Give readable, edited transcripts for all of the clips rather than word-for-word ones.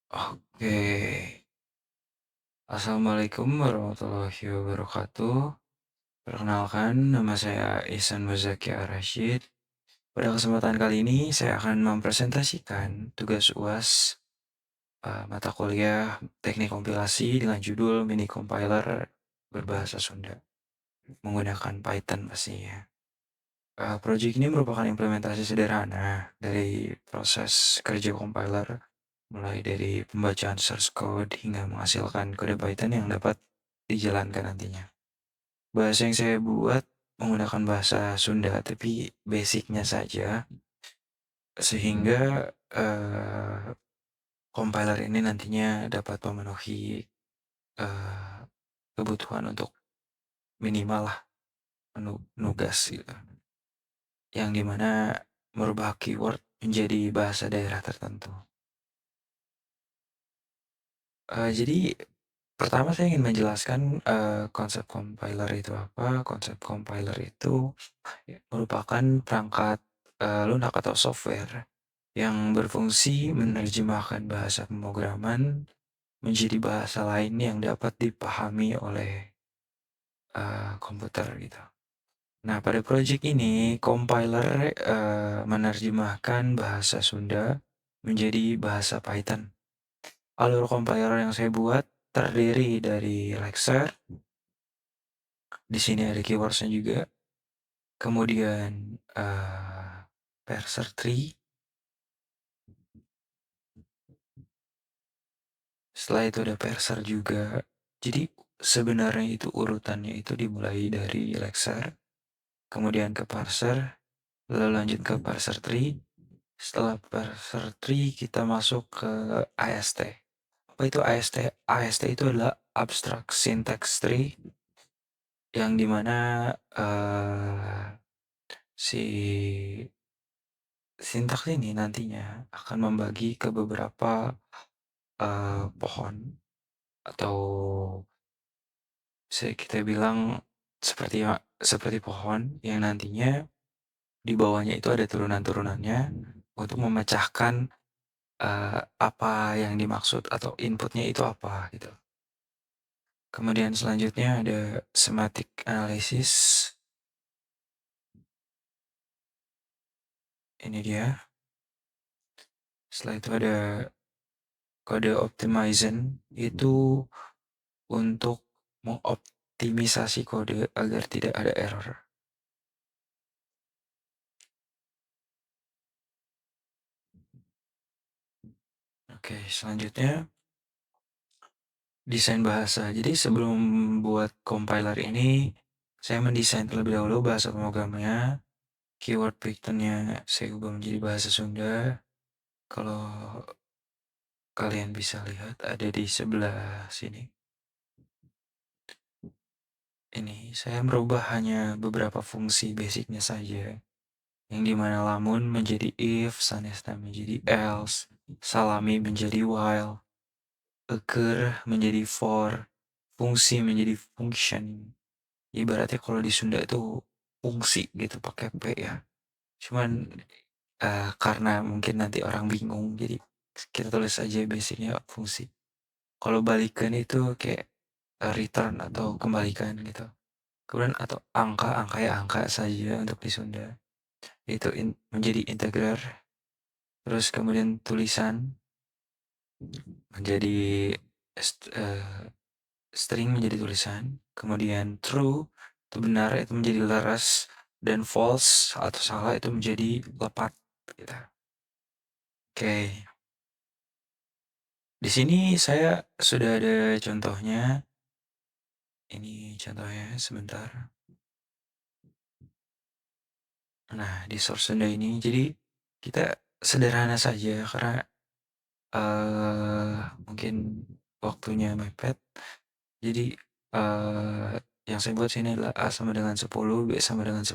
Oke, Assalamualaikum warahmatullahi wabarakatuh. Perkenalkan, nama saya Ihsan Muzaki Ar-Rashid. Pada kesempatan kali ini, saya akan mempresentasikan tugas UAS mata kuliah Teknik Kompilasi dengan judul Mini Compiler berbahasa Sunda menggunakan Python pastinya. Proyek ini merupakan implementasi sederhana dari proses kerja compiler, mulai dari pembacaan source code hingga menghasilkan kode Python yang dapat dijalankan nantinya. Bahasa yang saya buat menggunakan bahasa Sunda, tapi basicnya saja, sehingga compiler ini nantinya dapat memenuhi eh, kebutuhan untuk minimal lah nugas gitu, yang dimana merubah keyword menjadi bahasa daerah tertentu. Jadi pertama saya ingin menjelaskan konsep compiler itu apa. Konsep compiler itu merupakan perangkat lunak atau software yang berfungsi menerjemahkan bahasa pemrograman menjadi bahasa lain yang dapat dipahami oleh komputer gitu. Nah, pada proyek ini compiler menerjemahkan bahasa Sunda menjadi bahasa Python. Alur compiler yang saya buat terdiri dari Lexer, di sini ada keywordsnya juga, kemudian parser tree, setelah itu ada parser juga. Jadi sebenarnya itu urutannya itu dimulai dari Lexer, kemudian ke parser, lalu lanjut ke parser tree. Setelah parser tree kita masuk ke AST. Apa itu AST? AST itu adalah Abstract Syntax Tree, yang dimana si sintaks ini nantinya akan membagi ke beberapa pohon, atau bisa kita bilang seperti pohon yang nantinya di bawahnya itu ada turunan-turunannya untuk memecahkan apa yang dimaksud atau inputnya itu apa gitu. Kemudian selanjutnya ada semantic analysis. Ini dia. Setelah itu ada kode optimization, itu untuk mengoptimisasi kode agar tidak ada error. Oke, selanjutnya desain bahasa. Jadi sebelum buat compiler ini, saya mendesain terlebih dahulu bahasa pemrogramannya. Keyword Python-nya saya ubah menjadi bahasa Sunda. Kalau kalian bisa lihat ada di sebelah sini. Ini saya merubah hanya beberapa fungsi basicnya saja, yang dimana lamun menjadi if, sanesna menjadi else, salami menjadi while, occur menjadi for, fungsi menjadi function. Ibaratnya kalau di Sunda itu fungsi gitu pakai P ya. Cuman karena mungkin nanti orang bingung, jadi kita tulis aja basicnya fungsi. Kalau balikan itu kayak return atau kembalikan gitu. Kemudian atau angka ya angka saja untuk di Sunda. Itu menjadi integer. Terus kemudian tulisan menjadi string menjadi tulisan. Kemudian true itu benar, itu menjadi leres, dan false atau salah itu menjadi lepat gitu. Oke. Di sini saya sudah ada contohnya. Ini contohnya sebentar. Nah, di source Sunda ini jadi kita sederhana saja karena mungkin waktunya mepet. Jadi yang saya buat sini adalah A sama dengan 10, B sama dengan 10.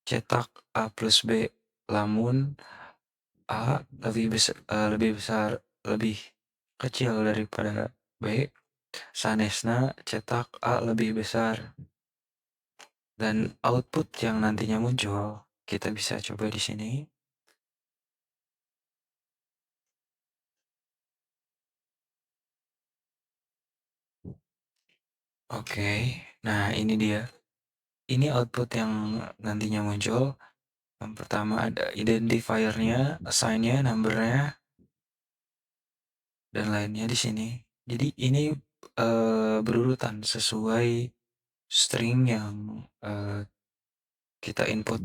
Cetak A plus B lamun A lebih kecil daripada B. Sanesna cetak A lebih besar. Dan output yang nantinya muncul kita bisa coba di sini. Oke. Nah, ini dia. Ini output yang nantinya muncul. Yang pertama ada identifiernya, assign-nya, number-nya, dan lainnya di sini. Jadi ini berurutan sesuai string yang kita input.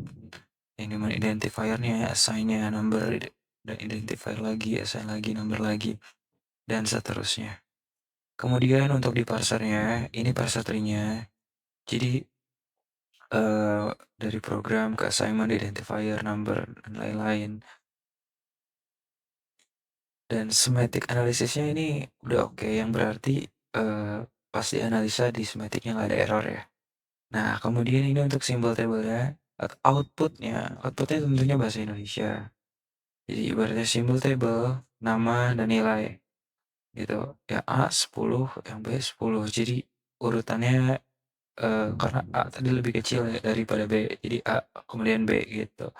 Yang dimana identifiernya, assign-nya, number, dan identifier lagi, assign lagi, number lagi, dan seterusnya. Kemudian untuk di parsernya, ini parser tree-nya. Jadi dari program ke assignment, identifier, number, dan lain-lain. Dan semantic analysisnya ini udah oke, yang berarti pas dianalisa di semantiknya nggak ada error ya. Nah, kemudian ini untuk simbol tabelnya, outputnya tentunya bahasa Indonesia. Jadi ibaratnya simbol table, nama, dan nilai gitu. Ya A 10, yang B 10. Jadi urutannya karena A tadi lebih kecil ya daripada B, jadi A kemudian B gitu.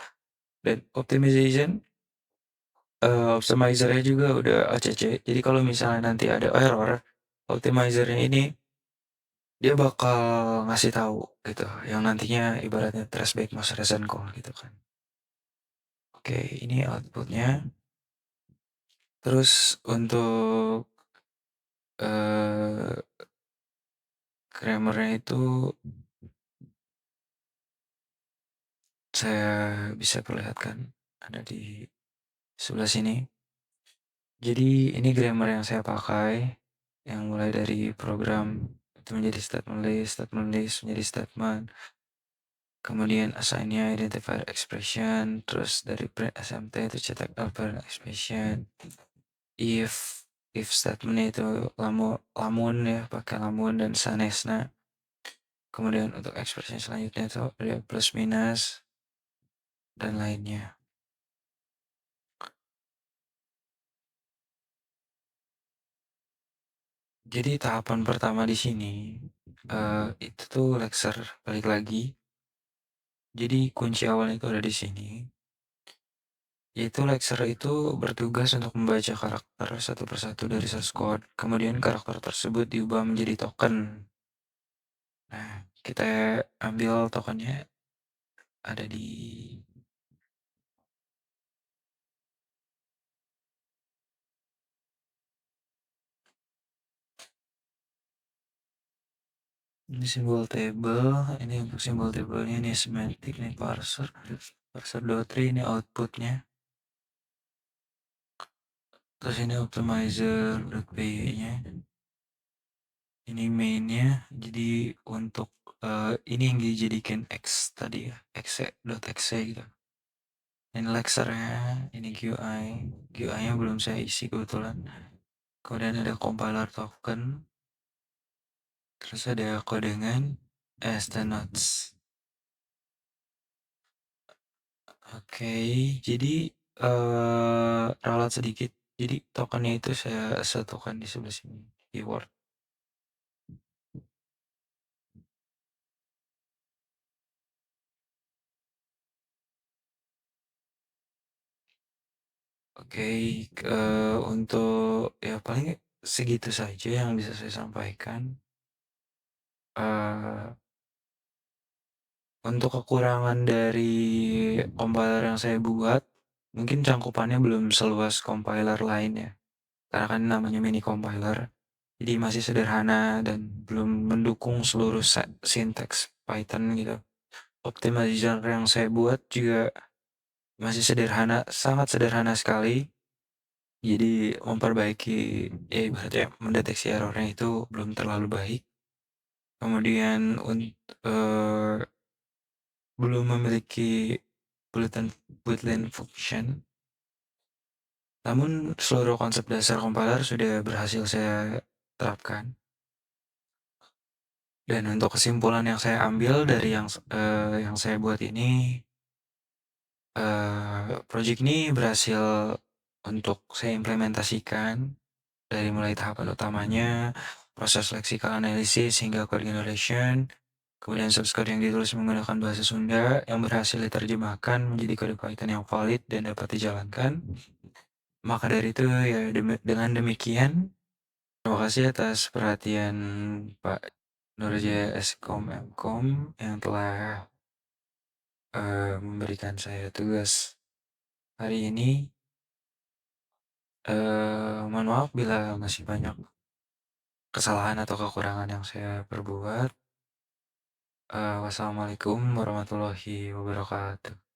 Dan optimizer-nya juga udah ACC. Jadi kalau misalnya nanti ada error, optimizer-nya ini dia bakal ngasih tahu gitu, yang nantinya ibaratnya traceback most recent call gitu kan. Oke, ini outputnya. Terus untuk eh grammarnya itu saya bisa perlihatkan ada di sebelah sini. Jadi ini grammar yang saya pakai, yang mulai dari program itu menjadi statement list menjadi statement, kemudian assign-nya identifier expression, terus dari print SMT itu cetak open expression, if statement-nya itu lamun ya, pakai lamun dan sanesna. Kemudian untuk expression selanjutnya itu ada plus minus dan lainnya. Jadi tahapan pertama di sini itu tuh Lexer balik lagi. Jadi kunci awalnya itu ada di sini. Yaitu Lexer itu bertugas untuk membaca karakter satu persatu dari source code. Kemudian karakter tersebut diubah menjadi token. Nah, kita ambil tokennya ada di ini simbol table. Ini untuk simbol tablenya ini semantic, ini parser. Parser.tree ini outputnya. Terus ini optimizer.py-nya. Ini mainnya. Jadi untuk ini yang dijadikan x tadi ya, exe.exe gitu. Ini Lexer-nya, ini GUI-nya belum saya isi kebetulan. Kemudian ada compiler token, terus ada kodengan notes. Oke, jadi ralat sedikit. Jadi tokennya itu saya satukan di sebelah sini, keyword. Oke, untuk ya paling segitu saja yang bisa saya sampaikan. Eh, untuk kekurangan dari compiler yang saya buat, mungkin cangkupannya belum seluas compiler lain ya. Karena kan namanya mini compiler, jadi masih sederhana dan belum mendukung seluruh sinteks Python gitu. Optimizer yang saya buat juga masih sederhana, sangat sederhana sekali. Jadi memperbaiki, ya ibaratnya mendeteksi errornya itu belum terlalu baik. Kemudian belum memiliki Boolean function. Namun seluruh konsep dasar compiler sudah berhasil saya terapkan. Dan untuk kesimpulan yang saya ambil dari yang saya buat ini, project ini berhasil untuk saya implementasikan dari mulai tahapan utamanya, proses lexical analysis hingga code generation, kemudian source code yang ditulis menggunakan bahasa Sunda yang berhasil diterjemahkan menjadi kode Python yang valid dan dapat dijalankan. Maka dari itu ya dengan demikian, terima kasih atas perhatian Pak Nurjaya Eskom Mkom yang telah memberikan saya tugas hari ini. Mohon maaf bila masih banyak kesalahan atau kekurangan yang saya perbuat. Wassalamualaikum warahmatullahi wabarakatuh.